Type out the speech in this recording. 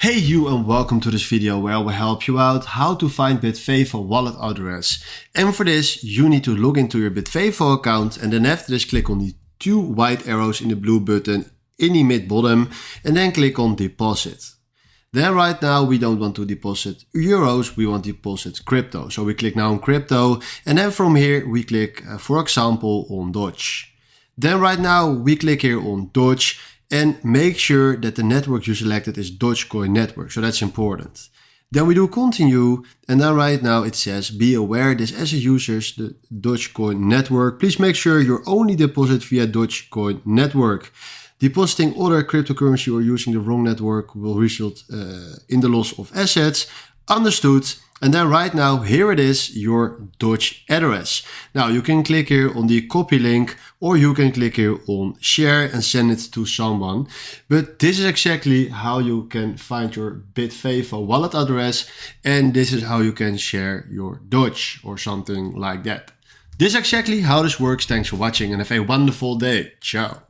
Hey you, and welcome to this video where I will help you out how to find Bitvavo wallet address. And for this you need to log into your Bitvavo account, and then after this click on the two white arrows in the blue button in the mid bottom and then click on deposit. Then right now we don't want to deposit euros, we want to deposit crypto. So we click now on crypto, and then from here we click for example on Dodge. Then right now we click here on Dodge and make sure that the network you selected is Dogecoin network. So that's important. Then we do continue, and then right now it says be aware this as a user's the Dogecoin network. Please make sure you only deposit via Dogecoin network. Depositing other cryptocurrency or using the wrong network will result in the loss of assets. Understood. And then right now, here it is, your Dodge address. Now you can click here on the copy link, or you can click here on share and send it to someone. But this is exactly how you can find your Bitvavo wallet address. And this is how you can share your Dodge or something like that. This is exactly how this works. Thanks for watching and have a wonderful day. Ciao.